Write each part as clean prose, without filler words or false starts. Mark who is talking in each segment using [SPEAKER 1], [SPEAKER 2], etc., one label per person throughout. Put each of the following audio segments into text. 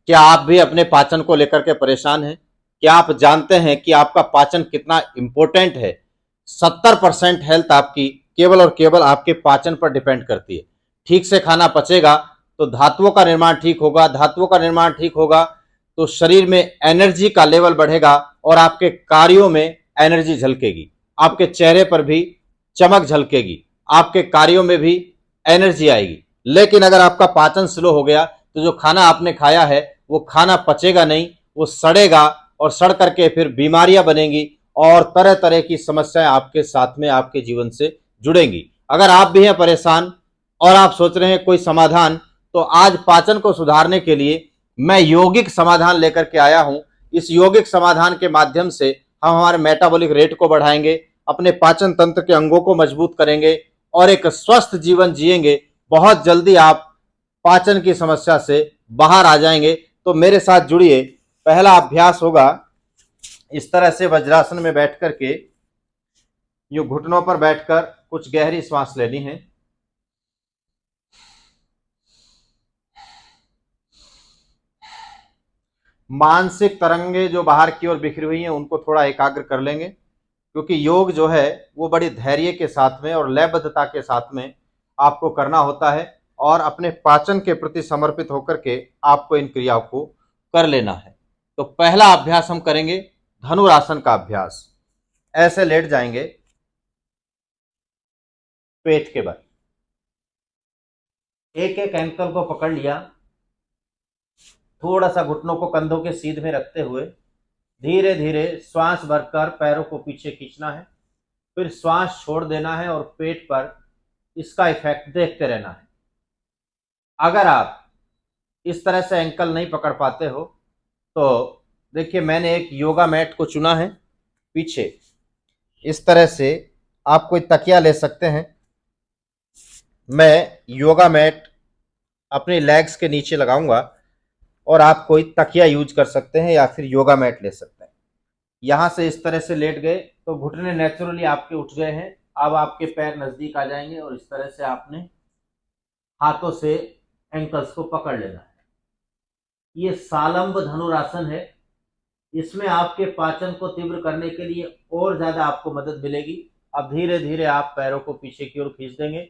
[SPEAKER 1] क्या आप भी अपने पाचन को लेकर के परेशान हैं? क्या आप जानते हैं कि आपका पाचन कितना इंपॉर्टेंट है? 70% हेल्थ आपकी केवल और केवल आपके पाचन पर डिपेंड करती है। ठीक से खाना पचेगा तो धातुओं का निर्माण ठीक होगा, धातुओं का निर्माण ठीक होगा तो शरीर में एनर्जी का लेवल बढ़ेगा और आपके कार्यों में एनर्जी झलकेगी, आपके चेहरे पर भी चमक झलकेगी, आपके कार्यों में भी एनर्जी आएगी। लेकिन अगर आपका पाचन स्लो हो गया तो जो खाना आपने खाया है वो खाना पचेगा नहीं, वो सड़ेगा और सड़ करके फिर बीमारियां बनेंगी और तरह तरह की समस्याएं आपके साथ में आपके जीवन से जुड़ेंगी। अगर आप भी हैं परेशान और आप सोच रहे हैं कोई समाधान, तो आज पाचन को सुधारने के लिए मैं यौगिक समाधान लेकर के आया हूं। इस यौगिक समाधान के माध्यम से हम हमारे मेटाबॉलिक रेट को बढ़ाएंगे, अपने पाचन तंत्र के अंगों को मजबूत करेंगे और एक स्वस्थ जीवन जिएंगे। बहुत जल्दी आप पाचन की समस्या से बाहर आ जाएंगे। तो मेरे साथ जुड़िए। पहला अभ्यास होगा, इस तरह से वज्रासन में बैठ करके यूं घुटनों पर बैठकर कुछ गहरी सांस लेनी है। मानसिक तरंगे जो बाहर की ओर बिखरी हुई हैं उनको थोड़ा एकाग्र कर लेंगे, क्योंकि योग जो है वो बड़ी धैर्य के साथ में और लयबद्धता के साथ में आपको करना होता है और अपने पाचन के प्रति समर्पित होकर के आपको इन क्रियाओं को कर लेना है। तो पहला अभ्यास हम करेंगे धनुरासन का अभ्यास। ऐसे लेट जाएंगे पेट के बल, एक एक एंकल को पकड़ लिया, थोड़ा सा घुटनों को कंधों के सीध में रखते हुए धीरे धीरे श्वास भरकर पैरों को पीछे खींचना है, फिर श्वास छोड़ देना है और पेट पर इसका इफेक्ट देखते रहना है। अगर आप इस तरह से एंकल नहीं पकड़ पाते हो तो देखिए, मैंने एक योगा मैट को चुना है। पीछे इस तरह से आप कोई तकिया ले सकते हैं। मैं योगा मैट अपने लेग्स के नीचे लगाऊंगा और आप कोई तकिया यूज कर सकते हैं या फिर योगा मैट ले सकते हैं। यहां से इस तरह से लेट गए तो घुटने नेचुरली आपके उठ गए हैं। अब आपके पैर नजदीक आ जाएंगे और इस तरह से आपने हाथों से एंकल्स को पकड़ लेना है। ये सालंब धनुरासन है। इसमें आपके पाचन को तीव्र करने के लिए और ज्यादा आपको मदद मिलेगी। अब धीरे धीरे आप पैरों को पीछे की ओर खींच देंगे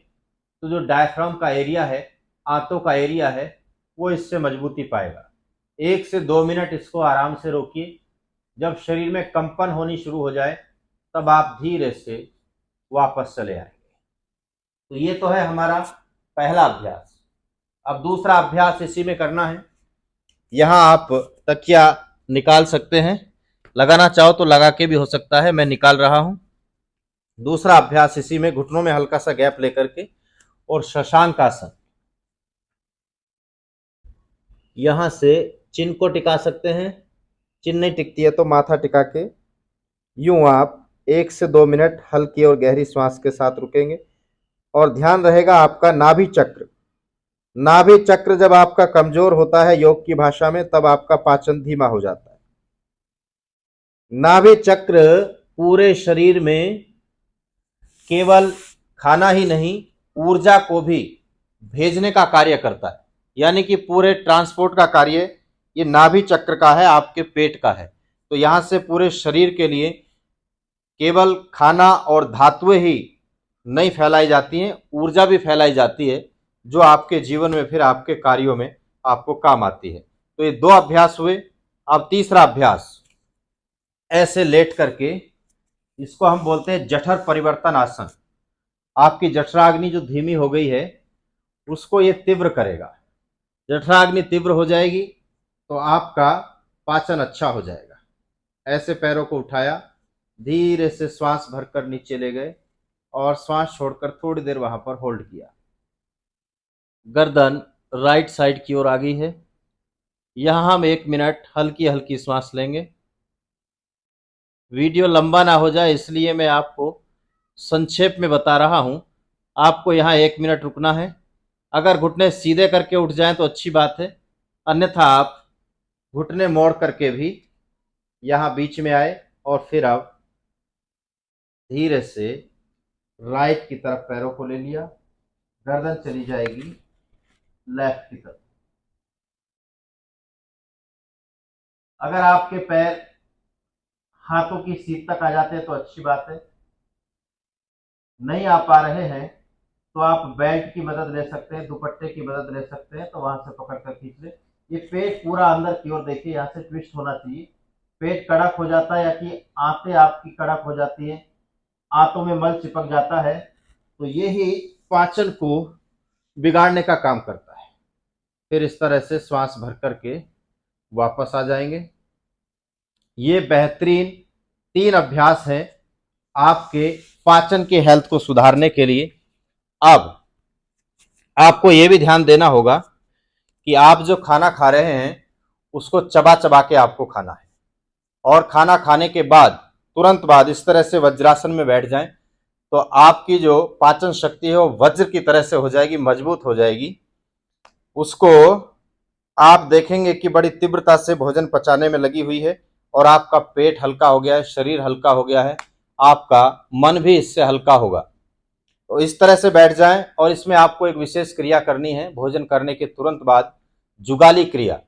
[SPEAKER 1] तो जो डायफ्राम का एरिया है, आंतों का एरिया है, वो इससे मजबूती पाएगा। 1 से 2 मिनट इसको आराम से रोकिए। जब शरीर में कंपन होनी शुरू हो जाए तब आप धीरे से वापस चले आएंगे। तो ये तो है हमारा पहला अभ्यास। अब दूसरा अभ्यास इसी में करना है। यहाँ आप तकिया निकाल सकते हैं, लगाना चाहो तो लगा के भी हो सकता है, मैं निकाल रहा हूं। दूसरा अभ्यास इसी में, घुटनों में हल्का सा गैप लेकर के और शशांक आसन। यहां से चिन को टिका सकते हैं, चिन नहीं टिकती है तो माथा टिका के यूं आप 1 से 2 मिनट हल्की और गहरी श्वास के साथ रुकेंगे। और ध्यान रहेगा आपका नाभि चक्र, नाभि चक्र जब आपका कमजोर होता है योग की भाषा में, तब आपका पाचन धीमा हो जाता है। नाभि चक्र पूरे शरीर में केवल खाना ही नहीं, ऊर्जा को भी भेजने का कार्य करता है। यानी कि पूरे ट्रांसपोर्ट का कार्य ये नाभि चक्र का है, आपके पेट का है। तो यहां से पूरे शरीर के लिए केवल खाना और धातुएं ही नहीं फैलाई जाती हैं, ऊर्जा भी फैलाई जाती है, जो आपके जीवन में फिर आपके कार्यों में आपको काम आती है। तो ये 2 अभ्यास हुए। अब तीसरा अभ्यास, ऐसे लेट करके, इसको हम बोलते हैं जठर परिवर्तन आसन। आपकी जठराग्नि जो धीमी हो गई है उसको ये तीव्र करेगा। जठराग्नि तीव्र हो जाएगी तो आपका पाचन अच्छा हो जाएगा। ऐसे पैरों को उठाया, धीरे से श्वास भरकर नीचे ले गए और श्वास छोड़कर थोड़ी देर वहां पर होल्ड किया। गर्दन राइट साइड की ओर आ गई है। यहां हम 1 मिनट हल्की हल्की श्वास लेंगे। वीडियो लंबा ना हो जाए इसलिए मैं आपको संक्षेप में बता रहा हूं। आपको यहाँ 1 मिनट रुकना है। अगर घुटने सीधे करके उठ जाएं तो अच्छी बात है, अन्यथा आप घुटने मोड़ करके भी यहाँ बीच में आए और फिर आप धीरे से राइट की तरफ पैरों को ले लिया, गर्दन चली जाएगी लेफ्ट की तरफ। अगर आपके पैर हाथों की सीध तक आ जाते हैं तो अच्छी बात है, नहीं आ पा रहे हैं तो आप बेल्ट की मदद ले सकते हैं, दुपट्टे की मदद ले सकते हैं, तो वहां से पकड़ कर खींच ले। ये पेट पूरा अंदर की ओर देखिए, यहाँ से ट्विस्ट होना चाहिए। पेट कड़क हो जाता है या कि आंतें आपकी कड़क हो जाती है, आंतों में मल चिपक जाता है, तो ये ही पाचन को बिगाड़ने का काम करता है। फिर इस तरह से श्वास भर करके वापस आ जाएंगे। ये बेहतरीन 3 अभ्यास हैं आपके पाचन की हेल्थ को सुधारने के लिए। अब आपको यह भी ध्यान देना होगा कि आप जो खाना खा रहे हैं उसको चबा चबा के आपको खाना है, और खाना खाने के बाद तुरंत बाद इस तरह से वज्रासन में बैठ जाएं तो आपकी जो पाचन शक्ति है वो वज्र की तरह से हो जाएगी, मजबूत हो जाएगी। उसको आप देखेंगे कि बड़ी तीव्रता से भोजन पचाने में लगी हुई है, और आपका पेट हल्का हो गया है, शरीर हल्का हो गया है, आपका मन भी इससे हल्का होगा। तो इस तरह से बैठ जाएं, और इसमें आपको एक विशेष क्रिया करनी है भोजन करने के तुरंत बाद, जुगाली क्रिया।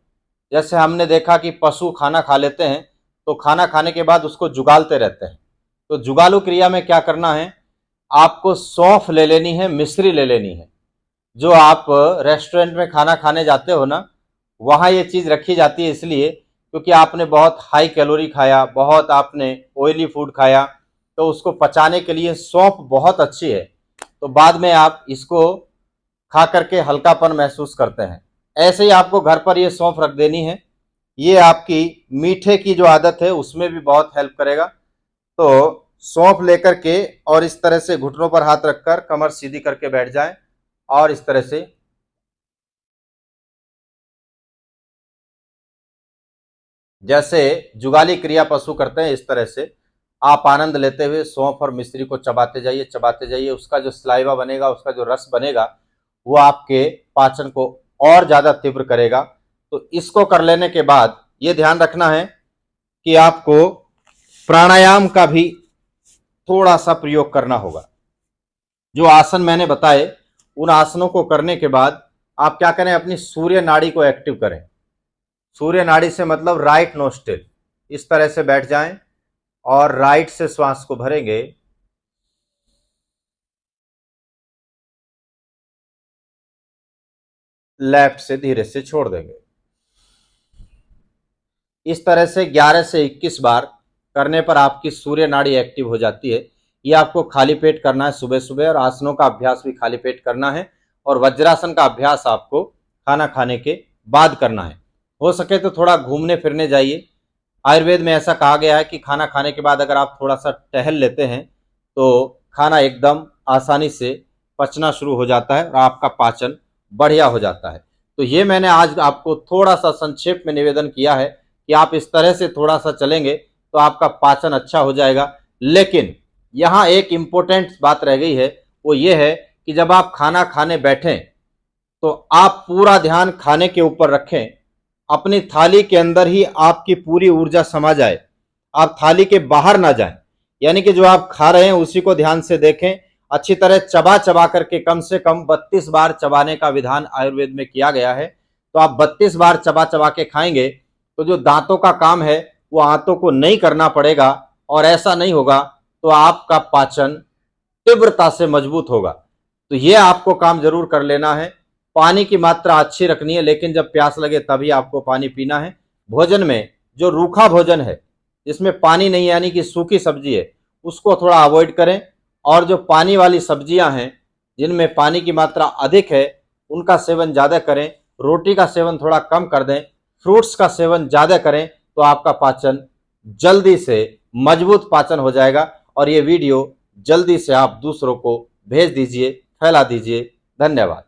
[SPEAKER 1] जैसे हमने देखा कि पशु खाना खा लेते हैं तो खाना खाने के बाद उसको जुगालते रहते हैं, तो जुगालू क्रिया में क्या करना है, आपको सौंफ ले लेनी है, मिश्री ले लेनी है। जो आप रेस्टोरेंट में खाना खाने जाते हो ना, वहाँ ये चीज़ रखी जाती है इसलिए क्योंकि आपने बहुत हाई कैलोरी खाया, बहुत आपने ऑयली फूड खाया, तो उसको पचाने के लिए सौंफ बहुत अच्छी है। तो बाद में आप इसको खा करके हल्कापन महसूस करते हैं। ऐसे ही आपको घर पर ये सौंफ रख देनी है। ये आपकी मीठे की जो आदत है उसमें भी बहुत हेल्प करेगा। तो सौंफ लेकर के और इस तरह से घुटनों पर हाथ रखकर कमर सीधी करके बैठ जाएं, और इस तरह से जैसे जुगाली क्रिया पशु करते हैं इस तरह से आप आनंद लेते हुए सौंफ और मिश्री को चबाते जाइए, चबाते जाइए। उसका जो सलाइवा बनेगा, उसका जो रस बनेगा, वो आपके पाचन को और ज्यादा तीव्र करेगा। तो इसको कर लेने के बाद ये ध्यान रखना है कि आपको प्राणायाम का भी थोड़ा सा प्रयोग करना होगा। जो आसन मैंने बताए उन आसनों को करने के बाद आप क्या करें, अपनी सूर्य नाड़ी को एक्टिव करें। सूर्य नाड़ी से मतलब राइट नोस्ट्रिल, इस तरह से बैठ जाएं और राइट से श्वास को भरेंगे, लेफ्ट से धीरे से छोड़ देंगे। इस तरह से 11 से 21 बार करने पर आपकी सूर्य नाड़ी एक्टिव हो जाती है। ये आपको खाली पेट करना है सुबह सुबह, और आसनों का अभ्यास भी खाली पेट करना है, और वज्रासन का अभ्यास आपको खाना खाने के बाद करना है। हो सके तो थोड़ा घूमने फिरने जाइए। आयुर्वेद में ऐसा कहा गया है कि खाना खाने के बाद अगर आप थोड़ा सा टहल लेते हैं तो खाना एकदम आसानी से पचना शुरू हो जाता है और आपका पाचन बढ़िया हो जाता है। तो ये मैंने आज आपको थोड़ा सा संक्षेप में निवेदन किया है कि आप इस तरह से थोड़ा सा चलेंगे तो आपका पाचन अच्छा हो जाएगा। लेकिन यहाँ एक इम्पोर्टेंट बात रह गई है, वो ये है कि जब आप खाना खाने बैठें तो आप पूरा ध्यान खाने के ऊपर रखें। अपनी थाली के अंदर ही आपकी पूरी ऊर्जा समा जाए, आप थाली के बाहर ना जाएं। यानी कि जो आप खा रहे हैं उसी को ध्यान से देखें। अच्छी तरह चबा चबा करके कम से कम 32 बार चबाने का विधान आयुर्वेद में किया गया है। तो आप 32 बार चबा चबा के खाएंगे तो जो दांतों का काम है वो आंतों को नहीं करना पड़ेगा, और ऐसा नहीं होगा तो आपका पाचन तीव्रता से मजबूत होगा। तो ये आपको काम जरूर कर लेना है। पानी की मात्रा अच्छी रखनी है, लेकिन जब प्यास लगे तभी आपको पानी पीना है। भोजन में जो रूखा भोजन है जिसमें पानी नहीं यानी कि सूखी सब्जी है उसको थोड़ा अवॉइड करें, और जो पानी वाली सब्जियां हैं जिनमें पानी की मात्रा अधिक है उनका सेवन ज़्यादा करें। रोटी का सेवन थोड़ा कम कर दें, फ्रूट्स का सेवन ज़्यादा करें, तो आपका पाचन जल्दी से मजबूत पाचन हो जाएगा। और ये वीडियो जल्दी से आप दूसरों को भेज दीजिए, फैला दीजिए। धन्यवाद।